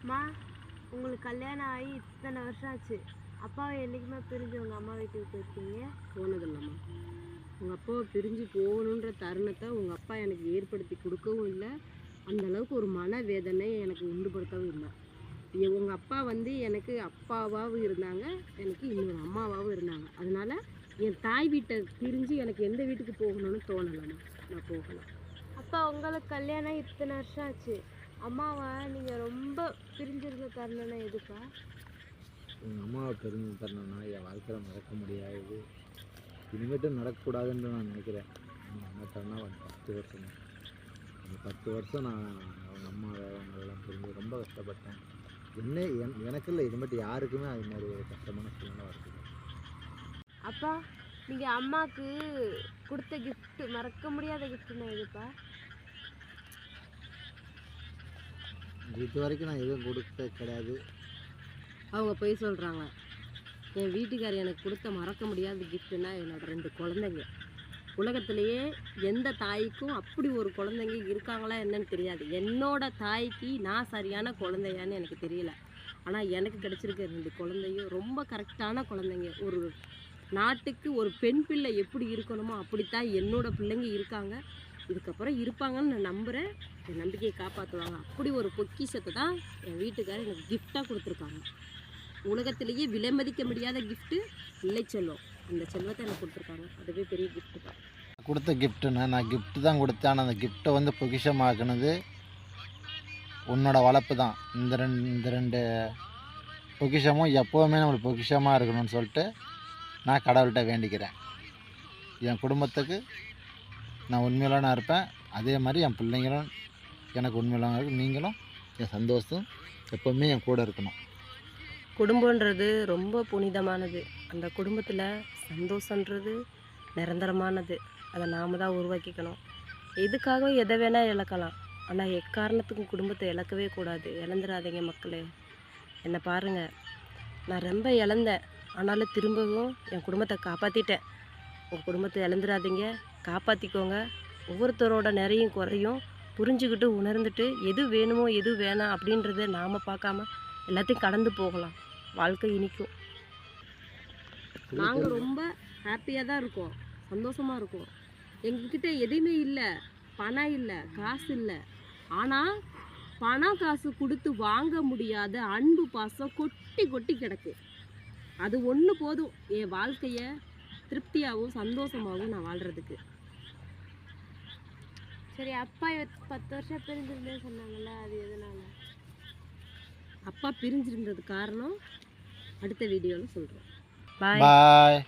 அம்மா, உங்களுக்கு கல்யாணம் ஆகி இத்தனை வருஷம் ஆச்சு. அப்பாவை என்றைக்குமே பிரிஞ்சு உங்கள் அம்மா வீட்டுக்கு போயிருக்கீங்க? போனதில்லம்மா. உங்கள் அப்பாவை பிரிஞ்சு போகணுன்ற தருணத்தை உங்கள் அப்பா எனக்கு ஏற்படுத்தி கொடுக்கவும் இல்லை, அந்தளவுக்கு ஒரு மனவேதனை எனக்கு உண்டுபடுத்தவும் இல்லை. உங்கள் அப்பா வந்து எனக்கு அப்பாவாகவும் இருந்தாங்க, எனக்கு இன்னொரு அம்மாவாகவும் இருந்தாங்க. அதனால் என் தாய் வீட்டை பிரிஞ்சு எனக்கு எந்த வீட்டுக்கு போகணும்னு தோணலைம்மா. நான் போகலாம். அப்பா, உங்களுக்கு கல்யாணம் இத்தனை வருஷம் ஆச்சு. அம்மாவை நீங்கள் ரொம்ப பிரிஞ்சிருந்த தருணம்னா எதுப்பா? எங்கள் அம்மாவை பிரிஞ்சு தரணும்னா என் வாழ்க்கையில் மறக்க முடியாது, இனிமேட்டும் நடக்கக்கூடாதுன்னு நான் நினைக்கிறேன். என்ன தரனா ஒரு 10 வருஷம். அந்த 10 வருஷம் நான் அவங்க அம்மாவை அவங்களெல்லாம் பிரிஞ்சு ரொம்ப கஷ்டப்பட்டேன். எனக்கு இல்லை, இது மட்டும் யாருக்குமே அது மாதிரி ஒரு கஷ்டமான சூழ்நிலை வருது. அப்பா, நீங்கள் அம்மாவுக்கு கொடுத்த கிஃப்ட்டு, மறக்க முடியாத கிஃப்ட்டுன்னா எதுப்பா? இது வரைக்கும் நான் எதுவும் கொடுக்க கிடையாது. அவங்க போய் சொல்கிறாங்க. என் வீட்டுக்கார் எனக்கு கொடுத்த மறக்க முடியாத கிஃப்ட்டுன்னா என்னோடய 2 குழந்தைங்க. உலகத்திலேயே எந்த தாய்க்கும் அப்படி ஒரு குழந்தைங்க இருக்காங்களா என்னன்னு தெரியாது. என்னோட தாய்க்கு நான் சரியான குழந்தையான்னு எனக்கு தெரியல. ஆனால் எனக்கு கிடச்சிருக்க 2 குழந்தையும் ரொம்ப கரெக்டான குழந்தைங்க. ஒரு நாட்டுக்கு ஒரு பெண் பிள்ளை எப்படி இருக்கணுமோ அப்படித்தான் என்னோடய பிள்ளைங்க இருக்காங்க, இதுக்கப்புறம் இருப்பாங்கன்னு நான் நம்புகிறேன். என் நம்பிக்கையை காப்பாற்றுவாங்க. அப்படி ஒரு பொக்கிஷத்தை தான் என் வீட்டுக்காரர் எனக்கு கிஃப்டாக கொடுத்துருக்காங்க. உலகத்திலேயே விலை மதிக்க முடியாத கிஃப்ட்டு பிள்ளை செல்வம். அந்த செல்வத்தை எனக்கு கொடுத்துருக்காங்க. அதுவே பெரிய கிஃப்ட்டு தான். கொடுத்த கிஃப்ட்டுன்னு நான் கிஃப்ட்டு தான் கொடுத்தேன். ஆனால் அந்த கிஃப்ட்டை வந்து பொக்கிஷமாக்குனது உன்னோட வளர்ப்பு தான். இந்த ரெண்டு பொக்கிஷமும் எப்போவுமே நம்மளுக்கு பொக்கிஷமாக இருக்கணும்னு சொல்லிட்டு நான் கடவுள்கிட்ட வேண்டிக்கிறேன். என் குடும்பத்துக்கு நான் உண்மையிலான இருப்பேன், அதே மாதிரி என் பிள்ளைங்களும் எனக்கு உண்மையிலான இருக்கும். நீங்களும் என் சந்தோஷம் எப்போவுமே என் கூட இருக்கணும். குடும்பன்றது ரொம்ப புனிதமானது. அந்த குடும்பத்தில் சந்தோஷன்றது நிரந்தரமானது. அதை நாம் தான் உருவாக்கிக்கணும். எதுக்காகவும் எதை வேணால் இழக்கலாம், ஆனால் எக்காரணத்துக்கும் குடும்பத்தை இழக்கவே கூடாது. இழந்துடாதீங்க மக்களே. என்னை பாருங்கள், நான் ரொம்ப இழந்தேன், ஆனாலும் திரும்பவும் என் குடும்பத்தை காப்பாற்றிட்டேன். உங்கள் குடும்பத்தை இழந்துடாதீங்க, காப்பாற்றிக்கோங்க. ஒவ்வொருத்தரோட நிறையும் குறையும் புரிஞ்சுக்கிட்டு உணர்ந்துட்டு எது வேணுமோ எது வேணாம் அப்படின்றத நாம் பார்க்காம எல்லாத்தையும் கடந்து போகலாம். வாழ்க்கை இனிக்கும். நாங்கள் ரொம்ப ஹாப்பியாக தான் இருக்கோம், சந்தோஷமாக இருக்கோம். எங்ககிட்ட எதுவுமே இல்லை, பணம் இல்லை, காசு இல்லை. ஆனால் பணம் காசு கொடுத்து வாங்க முடியாத அன்பு பாசம் கொட்டி கொட்டி கிடக்கு. அது ஒன்று போதும் என் வாழ்க்கையை திருப்தியாகவும் சந்தோஷமாகவும் நான் வாழ்கிறதுக்கு. சரி, அப்பா 10 வருஷம் பிரிஞ்சிருந்தேன்னு சொன்னாங்கல்ல, அது எதனால? அப்பா பிரிஞ்சிருந்தது காரணம் அடுத்த வீடியோவில் சொல்கிறேன். பாய்.